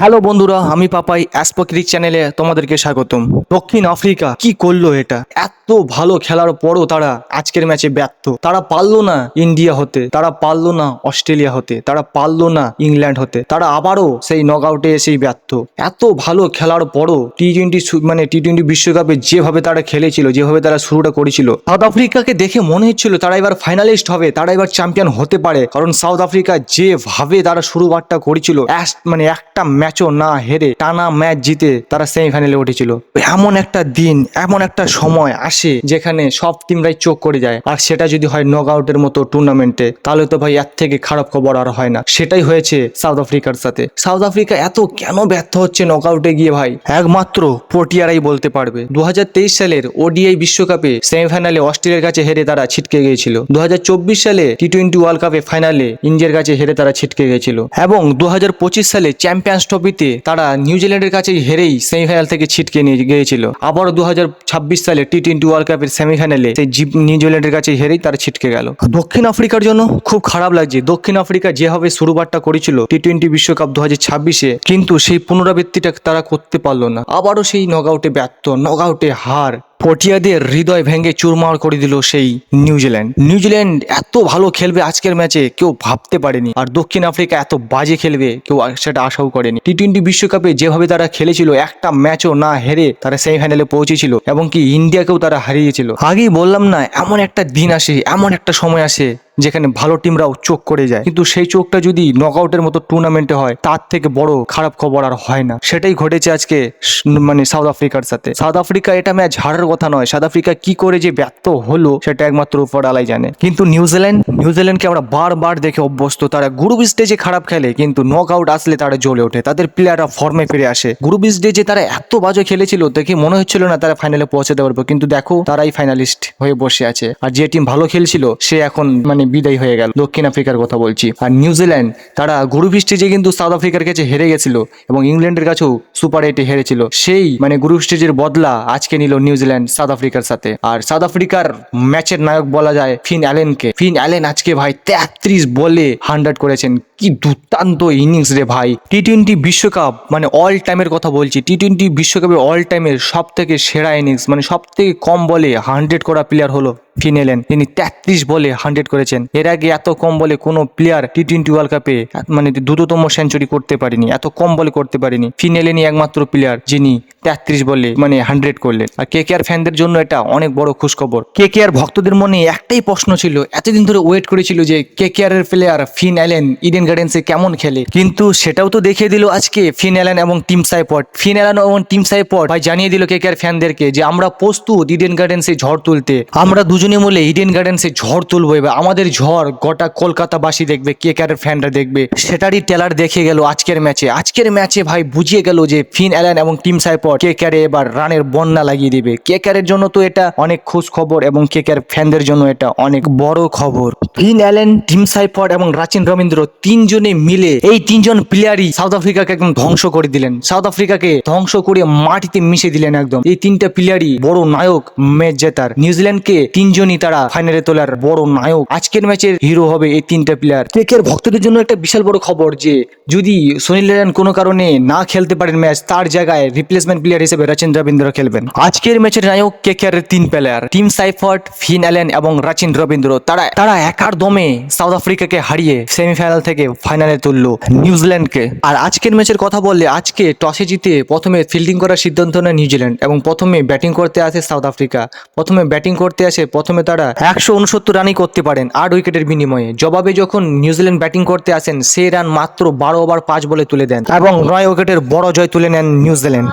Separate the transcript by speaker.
Speaker 1: Hello বন্ধুরা, আমি পাপাই অ্যাসপো ক্রিক চ্যানেলে তোমাদেরকে স্বাগতম। দক্ষিণ আফ্রিকা কি করলো এটা? এত ভালো খেলার পরও তারা আজকের ম্যাচে ব্যর্থ। তারা পারলো না ইন্ডিয়া হতে, তারা পারলো না অস্ট্রেলিয়া হতে, তারা পারলো না ইংল্যান্ড হতে, তারা আবারও সেই নক আউটে এসেই ব্যর্থ। এত ভালো খেলার পরও টি টোয়েন্টি বিশ্বকাপে যেভাবে তারা খেলেছিল, যেভাবে তারা শুরুটা করেছিল, সাউথ আফ্রিকাকে দেখে মনে হচ্ছিল তারা এবার ফাইনালিস্ট হবে, তারা এবার চ্যাম্পিয়ন হতে পারে। কারণ সাউথ আফ্রিকা যেভাবে তারা শুরুবারটা করেছিল, একটা ম্যাচও না হেরে টানা ম্যাচ জিতে তারা সেমিফাইনালে উঠেছিল। এমন একটা দিন, এমন একটা সময় আসে যেখানে সব টিমরাই চোখ করে যায়। আর সেটা যদি হয় নক আউটের মতো টুর্নামেন্টে, তাহলে তো ভাই এর থেকে খারাপ খবর আর হয় না। সেটাই হয়েছে সাউথ আফ্রিকার সাথে। সাউথ আফ্রিকা এত কেন ব্যর্থ হচ্ছে নক আউটে গিয়ে ভাই, একমাত্র পটিয়ারাই বলতে পারবে। 2023 সালের ওডিআই বিশ্বকাপে সেমিফাইনালে অস্ট্রেলিয়ার কাছে হেরে তারা ছিটকে গিয়েছিল। 2024 সালে টি-20 ওয়ার্ল্ড কাপে ফাইনালে ইন্ডিয়ার কাছে হেরে তারা ছিটকে গিয়েছিল। এবং 2025 সালে চ্যাম্পিয়ন্স ট্রফিতে তারা নিউজিল্যান্ডের কাছে হেরেই সেমিফাইনাল থেকে ছিটকে নিয়ে গিয়েছিল। আবার 2026 সালে টি-20 ওয়ার্ল্ড কাপের সেমিফাইনালে সেই নিউজিল্যান্ডের কাছে হেরেই তারা ছিটকে গেল। দক্ষিণ আফ্রিকার জন্য খুব খারাপ লাগছে। দক্ষিণ আফ্রিকা যেভাবে শুরুবারটা করেছিল টি-20 বিশ্বকাপ 2026-এ, কিন্তু সেই পুনরাবৃত্তিটা তারা করতে পারলো না। আবারও সেই নক আউটে ব্যর্থ, নক আউটে হার। পটিয়াদের হৃদয় ভেঙে চুরমার করে দিল সেই নিউজিল্যান্ড এত ভালো খেলবে আজকের ম্যাচে কেউ ভাবতে পারেনি। আর দক্ষিণ আফ্রিকা এত বাজে খেলবে কেউ সেটা আশাও করেনি। টি-20 বিশ্বকাপে যেভাবে তারা খেলেছিল, একটা ম্যাচও না হেরে তারা সেমিফাইনালে পৌঁছেছিল এবং কি ইন্ডিয়াকেও তারা হারিয়েছিল। আগেই বললাম না, এমন একটা দিন আসে, এমন একটা সময় আসে যেখানে ভালো টিমরাও চোখ করে যায়। কিন্তু সেই চোখটা যদি নকআউটের মতো টুর্নামেন্টে হয়, তার থেকে বড় খারাপ খবর আর হয় না। সেটাই ঘটেছে আজকে সাউথ আফ্রিকার সাথে। সাউথ আফ্রিকা এটা ম্যাচ হারার কথা নয়। সাউথ আফ্রিকা কি করে যে ব্যর্থ হলো সেটা একমাত্র উপরওয়ালাই জানে। কিন্তু নিউজিল্যান্ডকে আমরা বারবার দেখে অভ্যস্ত। তারা গ্রুপ স্টেজে খারাপ খেলে, কিন্তু নক আউট আসলে তারা জ্বলে ওঠে, তাদের প্লেয়াররা ফর্মে ফিরে আসে। গ্রুপ স্টেজে তারা এত বাজে খেলেছিল, দেখে মনে হচ্ছিল না তারা ফাইনালে পৌঁছাতে পারবে, কিন্তু দেখো তারাই ফাইনালিস্ট হয়ে বসে আছে। আর যে টিম ভালো খেলছিল সে এখন বিদায় হয়ে গেল। দক্ষিণ আফ্রিকার কথা বলছি। আর নিউজিল্যান্ড তারা গ্রুপ স্টেজে কিন্তু সাউথ আফ্রিকার কাছে হেরে গেছিল এবং ইংল্যান্ডের কাছেও সুপার 8-এ হেরেছিল। সেই গ্রুপ স্টেজের বদলা আজকে নিল নিউজিল্যান্ড সাউথ আফ্রিকার সাথে। আর সাউথ আফ্রিকার ম্যাচের নায়ক বলা যায় ফিন অ্যালেনকে। ফিন অ্যালেন আজকে ভাই 33 বলে 100 করেছেন। কি দুর্দান্ত ইনিংস রে ভাই। টি-20 বিশ্বকাপ অল টাইমের কথা বলছি। টি-20 বিশ্বকাপের অল টাইমের সব থেকে সেরা ইনিংস, সব থেকে কম বলে 100 করা প্লেয়ার হলো ফিন অ্যালেন। তিনি 33 বলে 100 করেছেন। এর আগে এত কম বলে কোনো প্লেয়ার টি-20 ওয়ার্ল্ড কাপে দ্রুততম সেঞ্চুরি করতে পারেনি, এত কম বলে করতে পারেনি। ফিন অ্যালেনই একমাত্র প্লেয়ার যিনি 33 বলে 100 করলেন। আর কেকেআর ফ্যানদের জন্য এটা অনেক বড় খুশখবর। কেকেআর ভক্তদের মনে একটাই প্রশ্ন ছিল, এতদিন ধরে ওয়েট করেছিল যে কেকেআর এর প্লেয়ার ফিন অ্যালেন ইডেন গার্ডেন্সে কেমন খেলে, কিন্তু সেটাও তো দেখিয়ে দিল আজকে ফিন অ্যালেন এবং টিম সাইপট। ফিন অ্যালেন এবং টিম সাইপট ভাই জানিয়ে দিল কেকেআর ফ্যানদেরকে যে আমরা প্রস্তুত ইডেন গার্ডেন্সে ঝড় তুলতে। আমরা দুজনে মিলে ইডেন গার্ডেন্সে ঝড় তুলবো। এবার আমাদের ঝড় গোটা কলকাতাবাসী দেখবে, কেকেআর ফ্যানরা দেখবে। সেটারই টেলার দেখে গেল আজকের ম্যাচে ভাই বুঝিয়ে গেল যে ফিন অ্যালেন এবং টিম সাইপট কেকেআর এবার রানের বন্যা লাগিয়ে দিবে। কেকেআর এর জন্য তো এটা অনেক খুশ খবর এবং কেকেআর ফ্যানদের জন্য এটা অনেক বড় খবর। ফিন অ্যালেন, টিম সাইপট এবং রাচিন রবীন্দ্র তিনজনে মিলে, এই তিনজন প্লেয়ারই সাউথ আফ্রিকাকে একদম ধ্বংস করে দিলেন। সাউথ আফ্রিকাকে ধ্বংস করে মাটিতে মিশে দিলেন একদম। এই তিনটা প্লেয়ারই বড় নায়ক ম্যাচ জেতার। নিউজিল্যান্ডকে তিনজনই তারা ফাইনালে তোলার বড় নায়ক। আজকের ম্যাচের হিরো হবে এই তিনটা প্লেয়ার। কেকেআর ভক্তদের জন্য একটা বিশাল বড় খবর যে যদি সুনীল নারায়ণ কোনো কারণে না খেলতে পারেন ম্যাচ, তার জায়গায় রিপ্লেসমেন্ট প্লেয়ার হিসেবে রাচিন রবীন্দ্র খেলবেন। আজকের ম্যাচের নায়ক কেকেআর এর তিন প্লেয়ার, টিম সাইফট, ফিন অ্যালেন এবং রাচিন রবীন্দ্র। তারা একার দমে সাউথ আফ্রিকাকে হারিয়ে সেমিফাইনাল থেকে ফাইনালে তুললো নিউজিল্যান্ডকে। আর আজকের ম্যাচের কথা বললে, আজকে টসে জিতে প্রথমে ফিল্ডিং করার সিদ্ধান্ত নেয় নিউজিল্যান্ড এবং প্রথমে ব্যাটিং করতে আসে সাউথ আফ্রিকা। প্রথমে তারা 169 রানই করতে পারেন 8 উইকেটের বিনিময়ে। জবাবে যখন নিউজিল্যান্ড ব্যাটিং করতে আসেন, সেই রান মাত্র 12 ওভার 5 বলে তুলে দেন এবং 9 উইকেটের বড় জয় তুলে নেন নিউজিল্যান্ড।